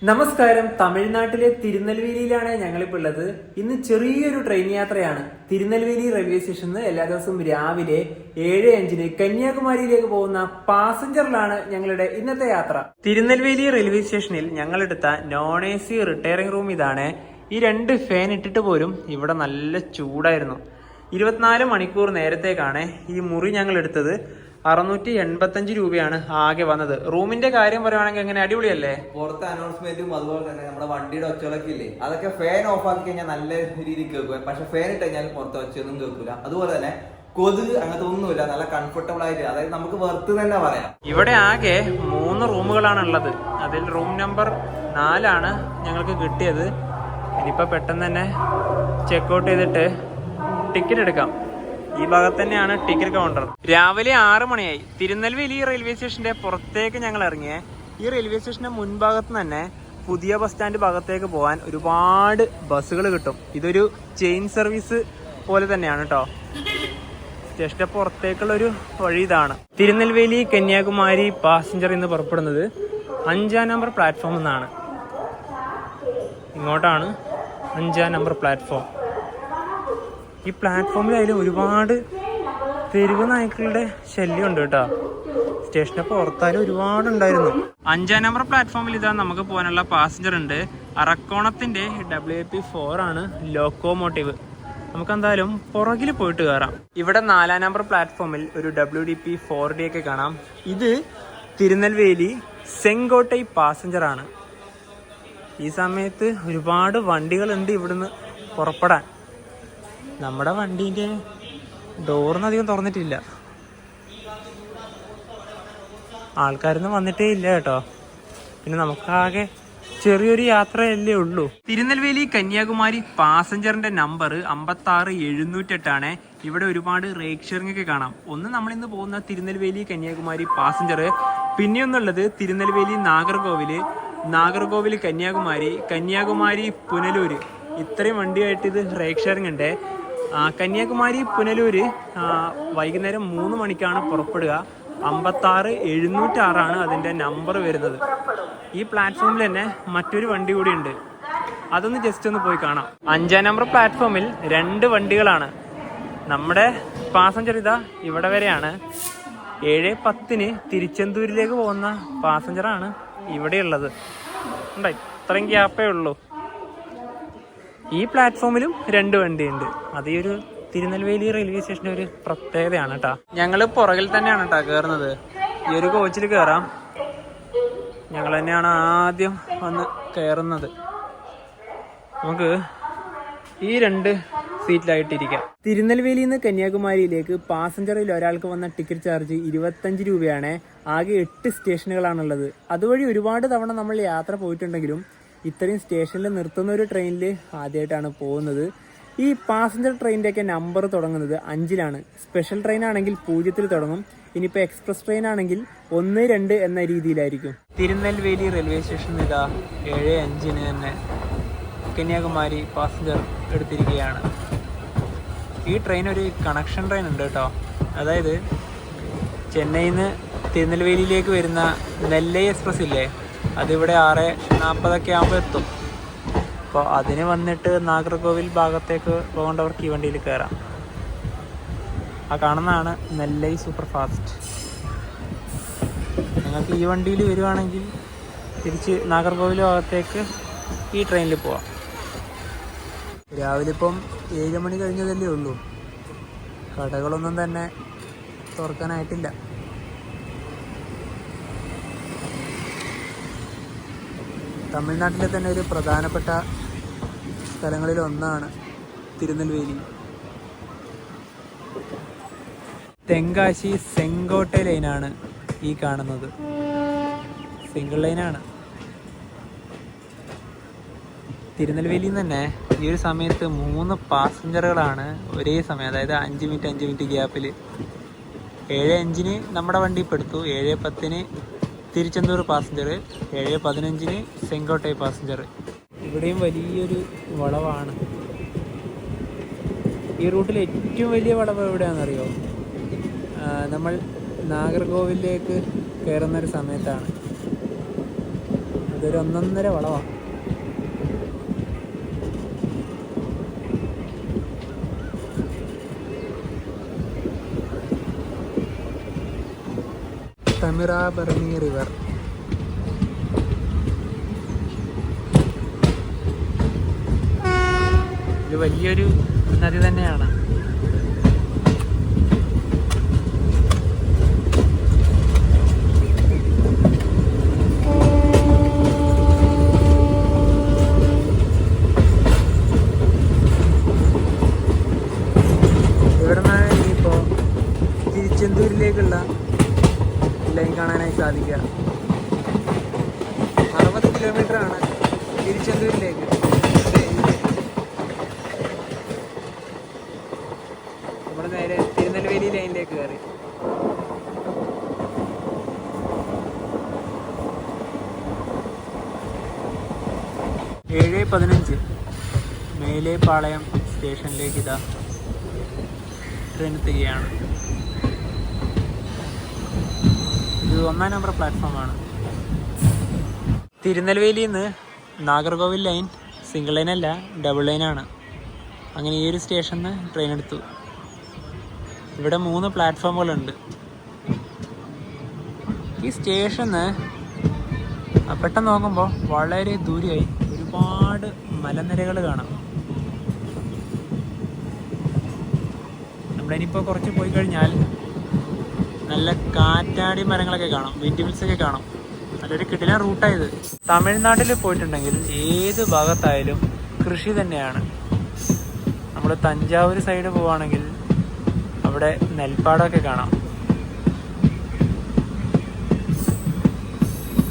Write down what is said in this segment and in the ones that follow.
നമസ്കാരം. തമിഴ്നാട്ടിലെ തിരുനെൽവേലിയിലാണ് ഞങ്ങളിപ്പോൾ ഉള്ളത്. ഇന്ന് ചെറിയൊരു ട്രെയിൻ യാത്രയാണ്. തിരുനെൽവേലി റെയിൽവേ സ്റ്റേഷനിൽ നിന്ന് എല്ലാ ദിവസവും രാവിലെ 7:05 കന്യാകുമാരിയിലേക്ക് പോകുന്ന പാസഞ്ചറിലാണ് ഞങ്ങളുടെ ഇന്നത്തെ യാത്ര. തിരുനെൽവേലി റെയിൽവേ സ്റ്റേഷനിൽ ഞങ്ങളെടുത്ത നോൺ AC റിട്ടയറിംഗ് റൂം ഇതാണ്. ഈ 2 ഫാൻ ഇട്ടിട്ട് പോലും ഇവിടെ നല്ല ചൂടായിരുന്നു. 24 മണിക്കൂർ നേരത്തേക്കാണ് ഈ മുറി ഞങ്ങൾ എടുത്തത്. 685 രൂപയാണ് ആകെ വന്നത്. റൂമിന്റെ കാര്യം പറയുവാണെങ്കിൽ എങ്ങനെ, അടിപൊളിയല്ലേ? പുറത്തെ അനൗൺസ്മെന്റും അതുപോലെ തന്നെ നമ്മുടെ വണ്ടിയുടെ ഒച്ചകളൊക്കെ ഇല്ലേ, അതൊക്കെ ഫാൻ ഓഫ് ആക്കി കഴിഞ്ഞാൽ നല്ല രീതിയിൽ കേൾക്കും. പക്ഷെ ഫാൻ ഇട്ട് കഴിഞ്ഞാൽ പുറത്തെ ഒച്ചയൊന്നും കേൾക്കില്ല. അതുപോലെ തന്നെ കൊതുക് അങ്ങനത്തെ ഒന്നുമില്ല. നല്ല കംഫർട്ടബിൾ ആയിട്ട്, അതായത് നമുക്ക് വെറുത്ത് തന്നെ പറയാം. ഇവിടെ ആകെ 3 റൂമുകളാണ് ഉള്ളത്. അതിൽ റൂം നമ്പർ 4 ഞങ്ങൾക്ക് കിട്ടിയത്. ഇനിയിപ്പോൾ പെട്ടെന്ന് തന്നെ ചെക്കൗട്ട് ചെയ്തിട്ട് ടിക്കറ്റ് എടുക്കാം. ഈ ഭാഗത്ത് തന്നെയാണ് ടിക്കറ്റ് കൗണ്ടർ. രാവിലെ 6 മണിയായി. തിരുനെൽവേലി റെയിൽവേ സ്റ്റേഷന്റെ പുറത്തേക്ക് ഞങ്ങൾ ഇറങ്ങിയേ. ഈ റെയിൽവേ സ്റ്റേഷന്റെ മുൻഭാഗത്ത് തന്നെ പുതിയ ബസ് സ്റ്റാൻഡ് ഭാഗത്തേക്ക് പോകാൻ ഒരുപാട് ബസ്സുകൾ കിട്ടും. ഇതൊരു ചെയിൻ സർവീസ് പോലെ തന്നെയാണ് കേട്ടോ. സ്റ്റേഷന്റെ പുറത്തേക്കുള്ള ഒരു വഴി ഇതാണ്. തിരുനെൽവേലി കന്യാകുമാരി പാസഞ്ചർ ഇന്ന് പുറപ്പെടുന്നത് 5-ാം നമ്പർ പ്ലാറ്റ്ഫോമിൽ നിന്നാണ്. ഇങ്ങോട്ടാണ് 5-ാം നമ്പർ പ്ലാറ്റ്ഫോം. ഈ പ്ലാറ്റ്ഫോമിലായാലും ഒരുപാട് തെരുവ് നായ്ക്കളുടെ ശല്യം ഉണ്ട് കേട്ടോ. സ്റ്റേഷന്റെ പുറത്തായാലും ഒരുപാടുണ്ടായിരുന്നു. 5-ാം നമ്പർ പ്ലാറ്റ്ഫോമിൽ ഇതാ നമുക്ക് പോകാനുള്ള പാസഞ്ചർ ഉണ്ട്. അറക്കോണത്തിന്റെ WP4 ആണ് ലോക്കോമോട്ടീവ്. നമുക്ക് എന്തായാലും പുറകിൽ പോയിട്ട് കയറാം. ഇവിടെ 4-ാം നമ്പർ പ്ലാറ്റ്ഫോമിൽ ഒരു WDP4D ഒക്കെ കാണാം. ഇത് തിരുനെൽവേലി സെങ്കോട്ടൈ പാസഞ്ചർ ആണ്. ഈ സമയത്ത് ഒരുപാട് വണ്ടികളുണ്ട് ഇവിടുന്ന് പുറപ്പെടാൻ. നമ്മുടെ വണ്ടീൻ്റെ ഡോറിന് അധികം തുറന്നിട്ടില്ല. ആൾക്കാരൊന്നും വന്നിട്ടേ ഇല്ല കേട്ടോ. പിന്നെ നമുക്കാകെ ചെറിയൊരു യാത്രയല്ലേ ഉള്ളൂ. തിരുനെൽവേലി കന്യാകുമാരി പാസഞ്ചറിന്റെ നമ്പർ 56708 ഇവിടെ ഒരുപാട് റേക്ക് ഷെയറിംഗ് ഒക്കെ കാണാം. ഒന്ന് നമ്മളിന്ന് പോകുന്ന തിരുനെൽവേലി കന്യാകുമാരി പാസഞ്ചർ, പിന്നെ ഒന്നുള്ളത് തിരുനെൽവേലി നാഗർകോവിൽ കന്യാകുമാരി, കന്യാകുമാരി പുനലൂർ. ഇത്രയും വണ്ടിയായിട്ട് ഇത് റേക്ക് ഷെയറിംഗ് ഉണ്ട്. കന്യാകുമാരി പുനലൂര് വൈകുന്നേരം 3 മണിക്കാണ് പുറപ്പെടുക. 56706 അതിൻ്റെ നമ്പർ വരുന്നത്. ഈ പ്ലാറ്റ്ഫോമിൽ തന്നെ മറ്റൊരു വണ്ടി കൂടി ഉണ്ട്. അതൊന്ന് ജസ്റ്റ് ഒന്ന് പോയി കാണാം. 5-ാം നമ്പർ പ്ലാറ്റ്ഫോമിൽ 2 വണ്ടികളാണ്. നമ്മുടെ പാസഞ്ചർ ഇതാ ഇവിടെ വരെയാണ്. 7:10 തിരുച്ചെന്തൂരിലേക്ക് പോകുന്ന പാസഞ്ചറാണ് ഇവിടെയുള്ളത്. ഇത്രയും ഗ്യാപ്പേ ഉള്ളൂ. ഈ പ്ലാറ്റ്ഫോമിലും 2 വണ്ടിയുണ്ട്. അത് ഈ ഒരു തിരുനെൽവേലി റെയിൽവേ സ്റ്റേഷന്റെ ഒരു പ്രത്യേകതയാണ് കേട്ടോ. ഞങ്ങൾ പുറകിൽ തന്നെയാണ് കേട്ടോ കയറുന്നത്. ഈ ഒരു കോച്ചിൽ കയറാം. ഞങ്ങൾ തന്നെയാണ് ആദ്യം വന്ന് കയറുന്നത്. നമുക്ക് ഈ 2 സീറ്റിലായിട്ടിരിക്കാം. തിരുനെൽവേലിയിൽ നിന്ന് കന്യാകുമാരിയിലേക്ക് പാസഞ്ചറിൽ ഒരാൾക്ക് വന്ന ടിക്കറ്റ് ചാർജ് 25 രൂപയാണ്. ആകെ 8 സ്റ്റേഷനുകളാണുള്ളത്. അതുവഴി ഒരുപാട് തവണ നമ്മൾ യാത്ര പോയിട്ടുണ്ടെങ്കിലും ഇത്രയും സ്റ്റേഷനിൽ നിർത്തുന്ന ഒരു ട്രെയിനിൽ ആദ്യമായിട്ടാണ് പോകുന്നത്. ഈ പാസഞ്ചർ ട്രെയിനിൻ്റെയൊക്കെ നമ്പർ തുടങ്ങുന്നത് 5-ലാണ്. സ്പെഷ്യൽ ട്രെയിൻ ആണെങ്കിൽ 0-ൽ തുടങ്ങും. ഇനിയിപ്പോൾ എക്സ്പ്രസ് ട്രെയിൻ ആണെങ്കിൽ 1, 2 എന്ന രീതിയിലായിരിക്കും. തിരുനെൽവേലി റെയിൽവേ സ്റ്റേഷനിൽ ഇതാ 7:05 തന്നെ കന്യാകുമാരി പാസഞ്ചർ എടുത്തിരിക്കുകയാണ്. ഈ ട്രെയിൻ ഒരു കണക്ഷൻ ട്രെയിൻ ഉണ്ട് കേട്ടോ. അതായത് ചെന്നൈയിൽ നിന്ന് തിരുനെൽവേലിയിലേക്ക് വരുന്ന നെല്ലൈ എക്സ്പ്രസ് ഇല്ലേ, അതിവിടെ 6:40 ആകുമ്പോൾ എത്തും. അപ്പോൾ അതിന് വന്നിട്ട് നാഗർകോവിൽ ഭാഗത്തേക്ക് പോകേണ്ടവർക്ക് ഈ വണ്ടിയിൽ കയറാം. ആ കാണുന്നതാണ് നെല്ലൈ സൂപ്പർ ഫാസ്റ്റ്. നിങ്ങൾക്ക് ഈ വണ്ടിയിൽ വരുവാണെങ്കിൽ തിരിച്ച് നാഗർകോവിൽ ഭാഗത്തേക്ക് ഈ ട്രെയിനിൽ പോവാം. രാവിലെ ഇപ്പം 7 മണി കഴിഞ്ഞതല്ലേ ഉള്ളൂ. കടകളൊന്നും തന്നെ തുറക്കാനായിട്ടില്ല. തമിഴ്നാട്ടിലെ തന്നെ ഒരു പ്രധാനപ്പെട്ട സ്ഥലങ്ങളിൽ ഒന്നാണ് തിരുനെൽവേലി. തെങ്കാശി സെങ്കോട്ടെ ലൈനാണ് ഈ കാണുന്നത്. സിംഗിൾ ലൈനാണ്. തിരുനെൽവേലിയിൽ നിന്ന് തന്നെ ഈ ഒരു സമയത്ത് 3 പാസഞ്ചറുകളാണ് ഒരേ സമയം, അതായത് 5 മിനിറ്റ് ഗ്യാപ്പിൽ. 7:05 നമ്മുടെ വണ്ടി പെടുത്തു. 7:10 തിരുച്ചെന്തൂർ പാസഞ്ചർ, 7:15 സെങ്കോട്ടൈ പാസഞ്ചർ. ഇവിടെയും വലിയൊരു വളവാണ്. ഈ റൂട്ടിൽ ഏറ്റവും വലിയ വളവ് എവിടെയാണെന്നറിയോ? നമ്മൾ നാഗർകോവിലേക്ക് കയറുന്നൊരു സമയത്താണ്. ഇതൊരു 1.5 വളവാണ്. തമിറാബറണി റിവർ. ഇത് വലിയൊരു നദി തന്നെയാണ്. ഇവിടുന്ന് ഇനിയിപ്പോൾ തിരുച്ചെന്തൂരിലേക്കുള്ള ലൈൻ കാണാനായി സാധിക്കുക. 60 കിലോമീറ്ററാണ് തിരുച്ചെന്തൂരിലേക്ക്. നമ്മൾ നേരെ തിരുനെൽവേലി ലൈനിലേക്ക് കയറി. ഏഴ് 15 മേലേപ്പാളയം സ്റ്റേഷനിലേക്ക് ഇതാ ട്രെയിൻ എത്തുകയാണ്. ഇത് 1-ാം നമ്പർ പ്ലാറ്റ്ഫോമാണ്. തിരുനെൽവേലിയിൽ നിന്ന് നാഗർകോവിൽ ലൈൻ സിംഗിൾ ലൈനല്ല, ഡബിൾ ലൈനാണ്. അങ്ങനെ ഈ ഒരു സ്റ്റേഷനിൽ നിന്ന് ട്രെയിൻ എടുത്തു. ഇവിടെ 3 പ്ലാറ്റ്ഫോമുകളുണ്ട്. ഈ സ്റ്റേഷന് പെട്ടെന്ന് നോക്കുമ്പോൾ വളരെ ദൂരെയായി ഒരുപാട് മലനിരകൾ കാണാം. നമ്മളിനിപ്പോൾ കുറച്ച് പോയി കഴിഞ്ഞാൽ നല്ല കാറ്റാടി മരങ്ങളൊക്കെ കാണാം, വിൻഡ് മിൽസൊക്കെ കാണാം. നല്ലൊരു കിടിലൻ റൂട്ടായത്. തമിഴ്നാട്ടിൽ പോയിട്ടുണ്ടെങ്കിൽ ഏത് ഭാഗത്തായാലും കൃഷി തന്നെയാണ്. നമ്മൾ തഞ്ചാവൂർ സൈഡ് പോവുകയാണെങ്കിൽ അവിടെ നെൽപ്പാടമൊക്കെ കാണാം.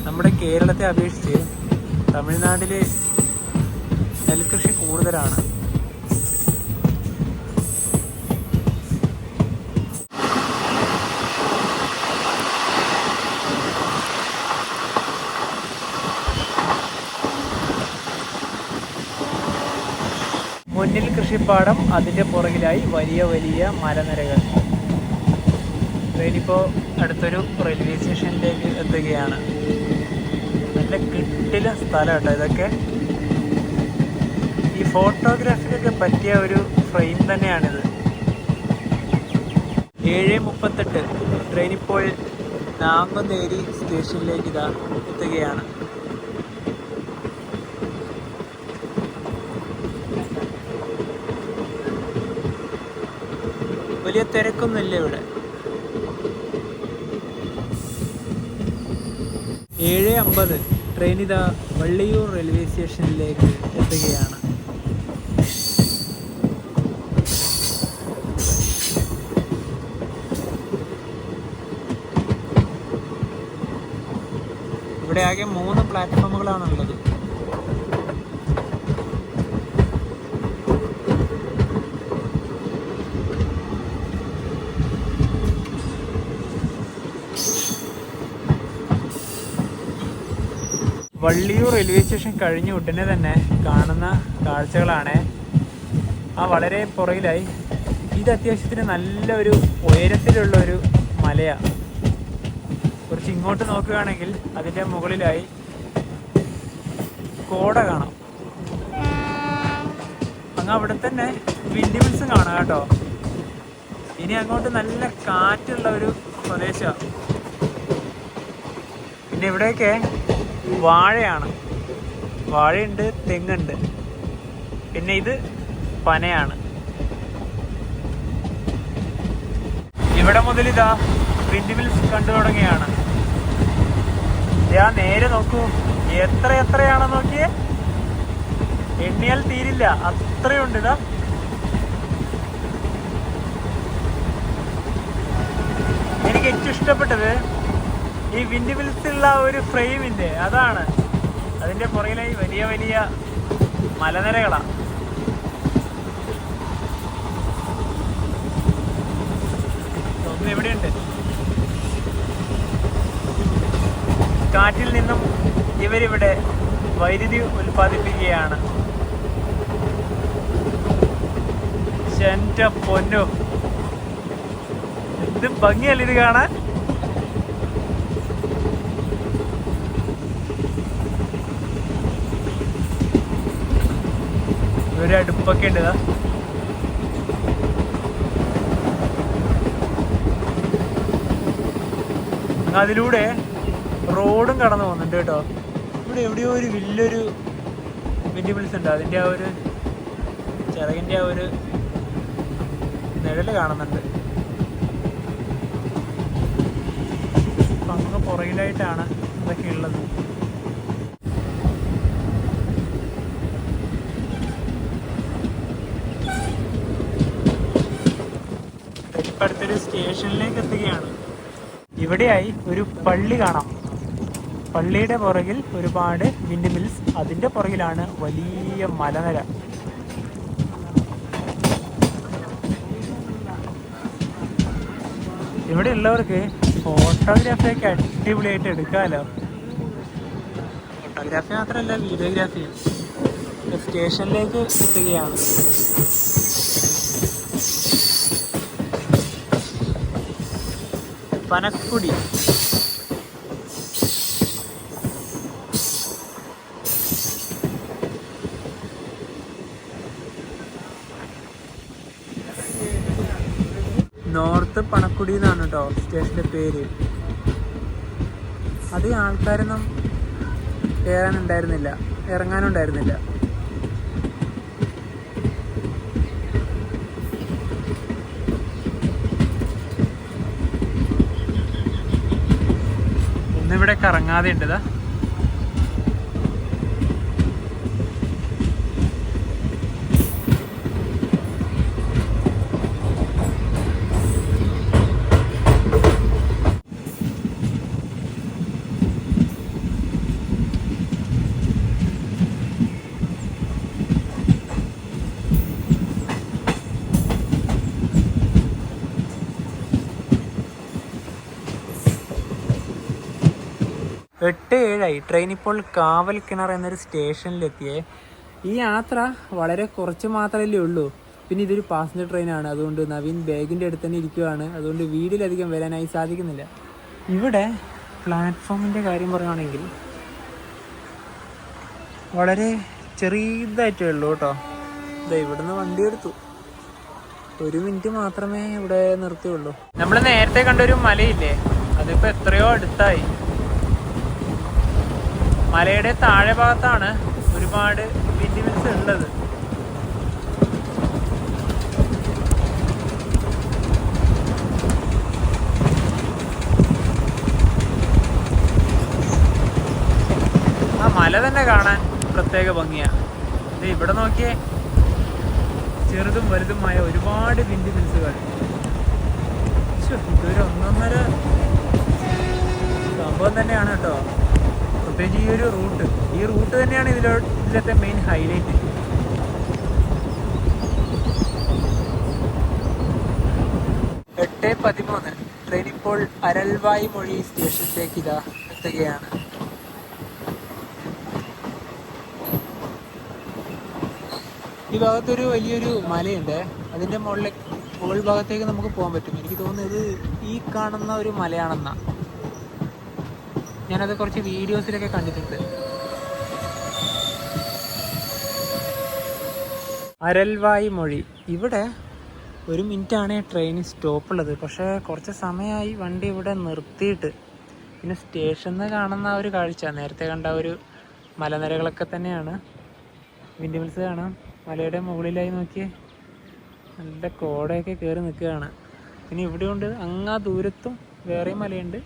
നമ്മുടെ കേരളത്തെ അപേക്ഷിച്ച് തമിഴ്നാട്ടിൽ നെൽകൃഷി കൂടുതലാണ്. മുന്നിൽ കൃഷിപ്പാടം, അതിൻ്റെ പുറകിലായി വലിയ വലിയ മലനിരകൾ. ട്രെയിനിപ്പോൾ അടുത്തൊരു റെയിൽവേ സ്റ്റേഷനിലേക്ക് എത്തുകയാണ്. നല്ല കിട്ടില സ്ഥലം കേട്ടോ ഇതൊക്കെ. ഈ ഫോട്ടോഗ്രാഫിക്കൊക്കെ പറ്റിയ ഒരു ഫ്രെയിം തന്നെയാണിത്. 7:38 ട്രെയിനിപ്പോൾ നാങ്കനേരി സ്റ്റേഷനിലേക്ക് ഇതാ എത്തുകയാണ്. വലിയ തിരക്കൊന്നുമില്ല ഇവിടെ. 7:50 ട്രെയിൻ ഇതാ വള്ളിയൂർ റെയിൽവേ സ്റ്റേഷനിലേക്ക് എത്തുകയാണ്. ഇവിടെ ആകെ 3 പ്ലാറ്റ്ഫോമുകളാണുള്ളത്. വള്ളിയൂർ റെയിൽവേ സ്റ്റേഷൻ കഴിഞ്ഞ ഉടനെ തന്നെ കാണുന്ന കാഴ്ചകളാണ്. ആ വളരെ പുറകിലായി ഇത് അത്യാവശ്യത്തിന് നല്ലൊരു ഉയരത്തിലുള്ളൊരു മലയാണ്. കുറച്ച് ഇങ്ങോട്ട് നോക്കുകയാണെങ്കിൽ അതിൻ്റെ മുകളിലായി കോട കാണാം. അങ്ങ് അവിടെ തന്നെ വിൻഡ് മിൽസും കാണാം കേട്ടോ. ഇനി അങ്ങോട്ട് നല്ല കാറ്റുള്ള ഒരു പ്രദേശമാണ്. പിന്നെ ഇവിടെയൊക്കെ വാഴയാണ്. വാഴയുണ്ട്, തെങ്ങുണ്ട്, പിന്നെ ഇത് പനയാണ്. ഇവിടെ മുതൽ ഇതാ വിൻഡ് മിൽസ് കണ്ടു തുടങ്ങിയാണ്. ഞാൻ നേരെ നോക്കൂ, എത്രയാണെന്ന് നോക്കിയേ, എണ്ണിയാൽ തീരില്ല, അത്രയുണ്ട്. ഇതാ എനിക്ക് ഏറ്റവും ഇഷ്ടപ്പെട്ടത് ഈ വിൻഡ് മിൽസുള്ള ഒരു ഫ്രെയിമില്ലേ, അതാണ്. അതിന്റെ പുറകിലായി വലിയ വലിയ മലനിരകളാണ്. ഒന്ന് എവിടെയുണ്ട്. കാറ്റിൽ നിന്നും ഇവരിവിടെ വൈദ്യുതി ഉൽപ്പാദിപ്പിക്കുകയാണ്. എന്റെ പൊന്നോ, ഇത് ഭംഗിയല്ല ഇത് കാണാൻ. ഒരു അടുപ്പൊക്കെ ഉണ്ട് ഇതാ. അതിലൂടെ റോഡും കടന്നു പോകുന്നുണ്ട് കേട്ടോ. ഇവിടെ എവിടെയോ ഒരു വലിയൊരു വെജിറ്റബിൾസ് ഉണ്ട്. അതിൻ്റെ ആ ഒരു ചിറകിൻ്റെ ആ ഒരു നിഴല് കാണുന്നുണ്ട്. അപ്പം അങ്ങ് പുറകിലായിട്ടാണ് ഇതൊക്കെ ഉള്ളത്. ഇപ്പം അടുത്തൊരു സ്റ്റേഷനിലേക്ക് എത്തുകയാണ്. ഇവിടെയായി ഒരു പള്ളി കാണാം. പള്ളിയുടെ പുറകിൽ ഒരുപാട് വിൻഡ് മിൽസ്, അതിൻ്റെ പുറകിലാണ് വലിയ മലനിര. ഇവിടെ ഉള്ളവർക്ക് ഫോട്ടോഗ്രാഫിയൊക്കെ അടിപൊളിയായിട്ട് എടുക്കാമല്ലോ. ഫോട്ടോഗ്രാഫി മാത്രമല്ല, വീഡിയോഗ്രാഫി. സ്റ്റേഷനിലേക്ക് എത്തുകയാണ്. പനക്കുടി. നോർത്ത് പണക്കുടി എന്നാണ് കേട്ടോ സ്റ്റേഷൻ്റെ പേര്. അധികം ആൾക്കാരൊന്നും കയറാനുണ്ടായിരുന്നില്ല, ഇറങ്ങാനുണ്ടായിരുന്നില്ല. ഇന്നിവിടെ കറങ്ങാതെ ഉണ്ട്. 8:07 ട്രെയിൻ ഇപ്പോൾ കാവൽക്കിണർ എന്നൊരു സ്റ്റേഷനിലെത്തിയേ. ഈ യാത്ര വളരെ കുറച്ച് മാത്രമല്ലേ ഉള്ളൂ. പിന്നെ ഇതൊരു പാസഞ്ചർ ട്രെയിനാണ്, അതുകൊണ്ട് നവീൻ ബാഗിൻ്റെ അടുത്ത് തന്നെ ഇരിക്കുകയാണ്. അതുകൊണ്ട് വീട്ടിലധികം വരാനായി സാധിക്കുന്നില്ല. ഇവിടെ പ്ലാറ്റ്ഫോമിൻ്റെ കാര്യം പറയുകയാണെങ്കിൽ വളരെ ചെറിയതായിട്ടേ ഉള്ളൂ കേട്ടോ. ഇവിടുന്ന് വണ്ടി എടുത്തു, 1 മിനിറ്റ് മാത്രമേ ഇവിടെ നിർത്തിയുള്ളൂ. നമ്മൾ നേരത്തെ കണ്ടൊരു മലയില്ലേ, അതിപ്പോൾ എത്രയോ അടുത്തായി. മലയുടെ താഴെ ഭാഗത്താണ് ഒരുപാട് വിൻഡ് മിൽസ് ഉള്ളത്. ആ മല തന്നെ കാണാൻ പ്രത്യേക ഭംഗിയാണ്. ഇവിടെ നോക്കിയേ, ചെറുതും വലുതുമായ ഒരുപാട് വിൻഡ് മിൽസുകൾ. ഇതൊരു ഒന്നൊന്നര സംഭവം തന്നെയാണ് കേട്ടോ. പ്രത്യേകിച്ച് ഈ റൂട്ട് തന്നെയാണ് ഇതിലത്തെ മെയിൻ ഹൈലൈറ്റ്. എട്ട് 13 ട്രെയിൻ ഇപ്പോൾ അരൽവായി മൊഴി സ്റ്റേഷനിലേക്ക് ഇതാ എത്തുകയാണ്. ഈ ഭാഗത്തൊരു വലിയൊരു മലയുണ്ട്, അതിൻ്റെ മുകൾ ഭാഗത്തേക്ക് നമുക്ക് പോകാൻ പറ്റും. എനിക്ക് തോന്നുന്നത് ഈ കാണുന്ന ഒരു മലയാണെന്നാ. ഞാനത് കുറച്ച് വീഡിയോസിലൊക്കെ കണ്ടിട്ടുണ്ട്. അരൽവായി മൊഴി. ഇവിടെ 1 മിനിറ്റാണ് ട്രെയിൻ സ്റ്റോപ്പുള്ളത്. പക്ഷേ കുറച്ച് സമയമായി വണ്ടി ഇവിടെ നിർത്തിയിട്ട്. പിന്നെ സ്റ്റേഷനിൽ കാണുന്ന ഒരു കാഴ്ച, നേരത്തെ കണ്ട ഒരു മലനിരകളൊക്കെ തന്നെയാണ്. വിൻഡ് മിൽസ് കാണാം. മലയുടെ മുകളിലായി നോക്കി നല്ല കോടയൊക്കെ കയറി നിൽക്കുകയാണ്. പിന്നെ ഇവിടെയുണ്ട്, അങ്ങാ ദൂരത്തും വേറെ മലയുണ്ട്.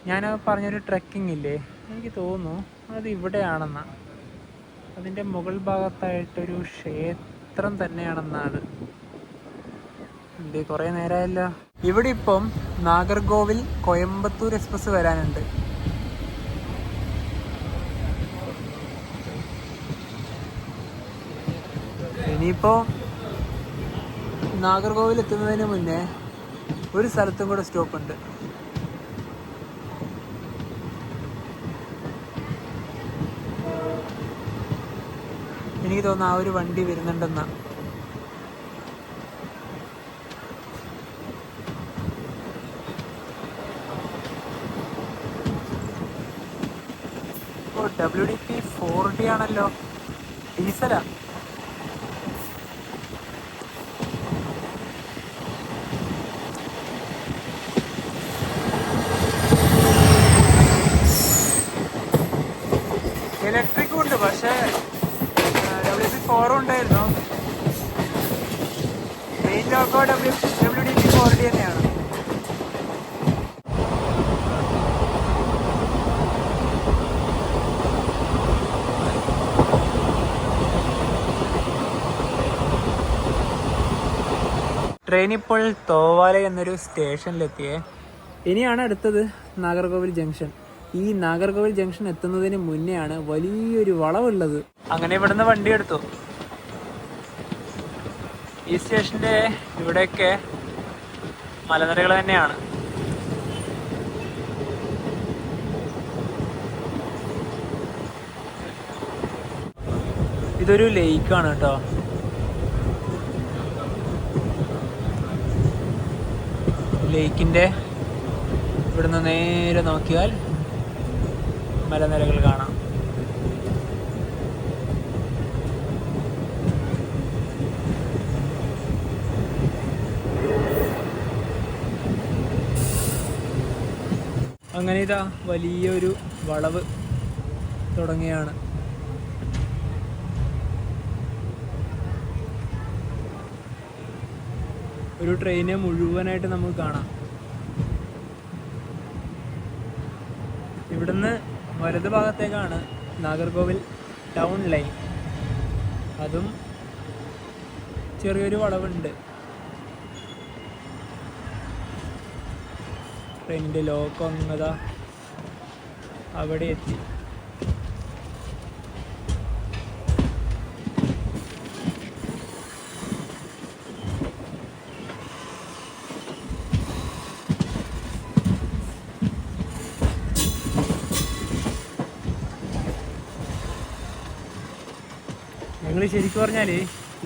ഞാൻ പറഞ്ഞൊരു ട്രെക്കിംഗ് ഇല്ലേ, എനിക്ക് തോന്നുന്നു അത് ഇവിടെയാണെന്നാണ്. അതിൻ്റെ മുകൾ ഭാഗത്തായിട്ടൊരു ക്ഷേത്രം തന്നെയാണെന്നാണ്. കുറേ നേരമായല്ലോ. ഇവിടെ ഇപ്പം നാഗർകോവിൽ കോയമ്പത്തൂർ എക്സ്പ്രസ് വരാനുണ്ട്. ഇനിയിപ്പോൾ നാഗർകോവിൽ എത്തുന്നതിന് മുന്നേ ഒരു സ്ഥലത്തും കൂടെ സ്റ്റോപ്പുണ്ട്. എനിക്ക് തോന്നുന്നു ആ ഒരു വണ്ടി വരുന്നുണ്ടെന്നാ. WDP 4D ആണല്ലോ, ഡീസലാ. ഇലക്ട്രിക്കും ഉണ്ട്, പക്ഷേ WC4 ഉണ്ടായിരുന്നു. മെയിൻ ലോക്കോ WD-40 തന്നെയാണ്. ട്രെയിൻ ഇപ്പോൾ തോവാല എന്നൊരു സ്റ്റേഷനിലെത്തിയേ. ഇനിയാണ് അടുത്തത് നാഗർകോവിൽ ജംഗ്ഷൻ. ഈ നാഗർകോവിൽ ജംഗ്ഷൻ എത്തുന്നതിന് മുന്നെയാണ് വലിയൊരു വളവുള്ളത്. അങ്ങനെ ഇവിടുന്ന് വണ്ടി എടുത്തു. ഈ സ്റ്റേഷന്റെ ഇവിടെയൊക്കെ മലനിരകൾ തന്നെയാണ്. ഇതൊരു ലേക്കാണ് കേട്ടോ. ലേക്കിന്റെ ഇവിടുന്ന് നേരെ നോക്കിയാൽ മലനിരകൾ കാണാം. അങ്ങനെ ഇതാ വലിയൊരു വളവ് തുടങ്ങിയാണ്. ഒരു ട്രെയിനെ മുഴുവനായിട്ട് നമുക്ക് കാണാം. ഇവിടുന്ന് വലത് ഭാഗത്തേക്കാണ് നാഗർകോവിൽ ടൗൺ ലൈൻ. അതും ചെറിയൊരു വളവുണ്ട്. ട്രെയിനിൻ്റെ ലോക്കോ അങ്ങതാ അവിടെ എത്തി. ഞങ്ങൾ ശരിക്കും പറഞ്ഞാൽ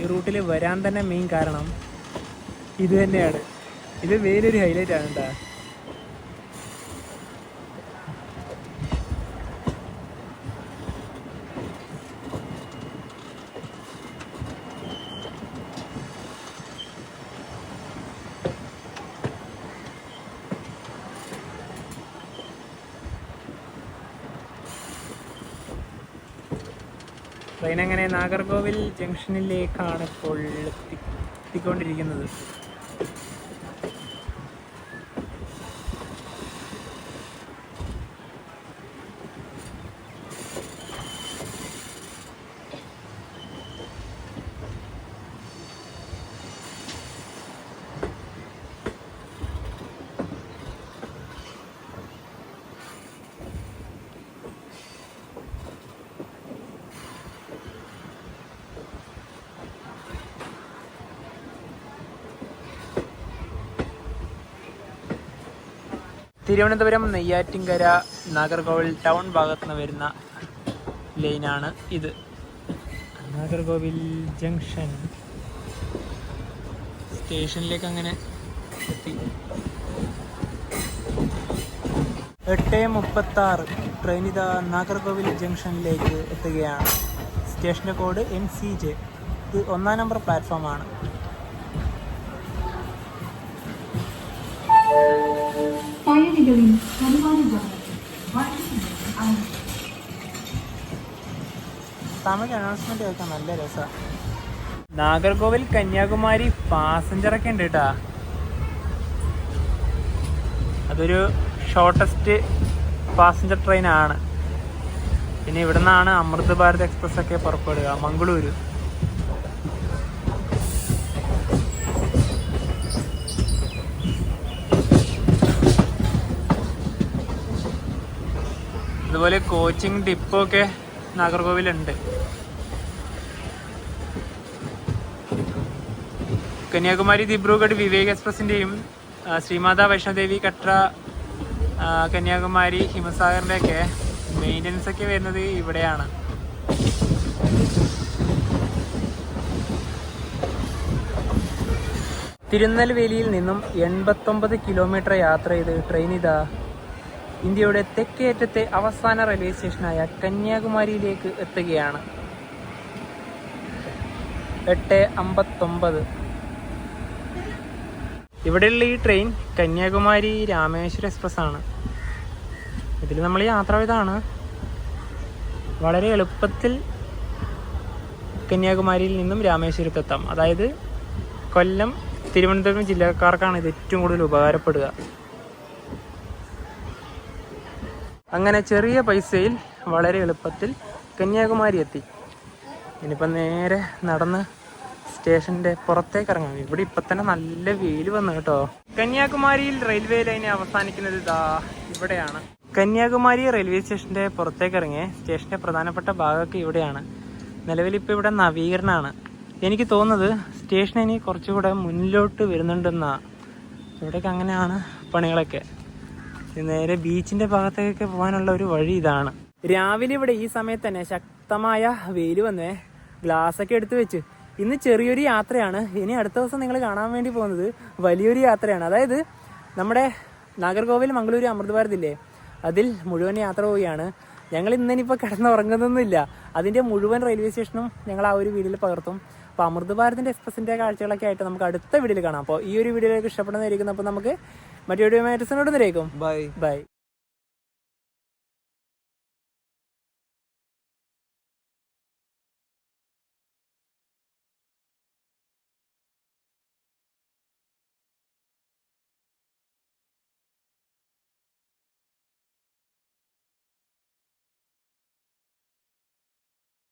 ഈ റൂട്ടിൽ വരാൻ തന്നെ മെയിൻ കാരണം ഇത് തന്നെയാണ്. ഇത് വേറൊരു ഹൈലൈറ്റ് ആണ് കേട്ടോ. ട്രെയിൻ അങ്ങനെ നാഗർകോവിൽ ജംഗ്ഷനിലേക്കാണ് ഇപ്പോൾ എത്തിക്കൊണ്ടിരിക്കുന്നത്. തിരുവനന്തപുരം നെയ്യാറ്റിൻകര നാഗർകോവിൽ ടൗൺ ഭാഗത്ത് നിന്ന് വരുന്ന ലൈനാണ് ഇത്. നാഗർകോവിൽ ജംഗ്ഷൻ സ്റ്റേഷനിലേക്ക് അങ്ങനെ എത്തി. 8:36 ട്രെയിൻ ഇതാ നാഗർകോവിൽ ജംഗ്ഷനിലേക്ക് എത്തുകയാണ്. സ്റ്റേഷൻ്റെ കോഡ് NCJ. ഇത് 1-ാം നമ്പർ പ്ലാറ്റ്ഫോമാണ്. തമിഴ് അനൗൺസ്മെന്റ് കേൾക്കാൻ നല്ല രസമാണ്. നാഗർകോവിൽ കന്യാകുമാരി പാസഞ്ചറൊക്കെ ഉണ്ട് കേട്ടാ. അതൊരു ഷോർട്ടസ്റ്റ് പാസഞ്ചർ ട്രെയിനാണ്. പിന്നെ ഇവിടെ നിന്നാണ് അമൃത് ഭാരത് എക്സ്പ്രസ് ഒക്കെ പുറപ്പെടുക, മംഗളൂരു. അതുപോലെ കോച്ചിങ് ഡിപ്പോ ഒക്കെ നാഗർകോവിലുണ്ട്. കന്യാകുമാരി ദിബ്രുഗഡ് വിവേക് എക്സ്പ്രസിൻ്റെയും ശ്രീമാതാ വൈഷ്ണോദേവി കട്ര കന്യാകുമാരി ഹിമസാഗറിൻ്റെയൊക്കെ മെയിൻ്റനൻസ് ഒക്കെ വരുന്നത് ഇവിടെയാണ്. തിരുനെൽവേലിയിൽ നിന്നും 89 കിലോമീറ്റർ യാത്ര ചെയ്ത് ട്രെയിൻ ഇതാ ഇന്ത്യയുടെ തെക്കേയറ്റത്തെ അവസാന റെയിൽവേ സ്റ്റേഷനായ കന്യാകുമാരിയിലേക്ക് എത്തുകയാണ്. 8:59. ഇവിടെയുള്ള ഈ ട്രെയിൻ കന്യാകുമാരി രാമേശ്വരം എക്സ്പ്രസ് ആണ്. ഇതിൽ നമ്മൾ യാത്ര ചെയ്താണ്. വളരെ എളുപ്പത്തിൽ കന്യാകുമാരിയിൽ നിന്നും രാമേശ്വരത്ത് എത്താം. അതായത് കൊല്ലം, തിരുവനന്തപുരം ജില്ലക്കാർക്കാണ് ഇത് ഏറ്റവും കൂടുതൽ ഉപകാരപ്പെടുക. അങ്ങനെ ചെറിയ പൈസയിൽ വളരെ എളുപ്പത്തിൽ കന്യാകുമാരി എത്തി. ഇനിയിപ്പം നേരെ നടന്ന് സ്റ്റേഷൻ്റെ പുറത്തേക്ക് ഇറങ്ങാം. ഇവിടെ ഇപ്പം തന്നെ നല്ല വെയിൽ വന്നു കേട്ടോ. കന്യാകുമാരിയിൽ റെയിൽവേ ലൈൻ അവസാനിക്കുന്നത് ഇതാ ഇവിടെയാണ്. കന്യാകുമാരി റെയിൽവേ സ്റ്റേഷൻ്റെ പുറത്തേക്ക് ഇറങ്ങിയ സ്റ്റേഷൻ്റെ പ്രധാനപ്പെട്ട ഭാഗമൊക്കെ ഇവിടെയാണ്. നിലവിൽ ഇപ്പോൾ ഇവിടെ നവീകരണമാണ്. എനിക്ക് തോന്നുന്നത് സ്റ്റേഷൻ ഇനി കുറച്ചുകൂടെ മുന്നിലോട്ട് വരുന്നുണ്ടെന്നാണ്. ഇവിടേക്ക് അങ്ങനെയാണ് പണികളൊക്കെ. നേരെ ബീച്ചിൻ്റെ ഭാഗത്തേക്കൊക്കെ പോകാനുള്ള ഒരു വഴി ഇതാണ്. രാവിലെ ഇവിടെ ഈ സമയത്ത് തന്നെ ശക്തമായ വെയിൽ വന്നേ. ഗ്ലാസ്സൊക്കെ എടുത്ത് വെച്ച് ഇന്ന് ചെറിയൊരു യാത്രയാണ്. ഇനി അടുത്ത ദിവസം നിങ്ങൾ കാണാൻ വേണ്ടി പോകുന്നത് വലിയൊരു യാത്രയാണ്. അതായത് നമ്മുടെ നാഗർകോവിൽ മംഗളൂരു അമൃത് ഭാരത് ഇല്ലേ, അതിൽ മുഴുവൻ യാത്ര പോവുകയാണ്. ഞങ്ങൾ ഇന്നിനിപ്പോൾ കിടന്നുറങ്ങുന്നൊന്നുമില്ല. അതിൻ്റെ മുഴുവൻ റെയിൽവേ സ്റ്റേഷനും ഞങ്ങൾ ആ ഒരു വീഡിയോയിൽ പകർത്തും. അപ്പോൾ അമൃത് ഭാരതിൻ്റെ എക്സ്പ്രസിൻ്റെ കാഴ്ചകളൊക്കെ ആയിട്ട് നമുക്ക് അടുത്ത വീഡിയോയിൽ കാണാം. അപ്പോൾ ഈ ഒരു വീഡിയോയിലേക്ക് ഇഷ്ടപ്പെടുന്നതായിരിക്കും. അപ്പോൾ നമുക്ക് മറ്റൊരു വീഡിയോ ബൈ.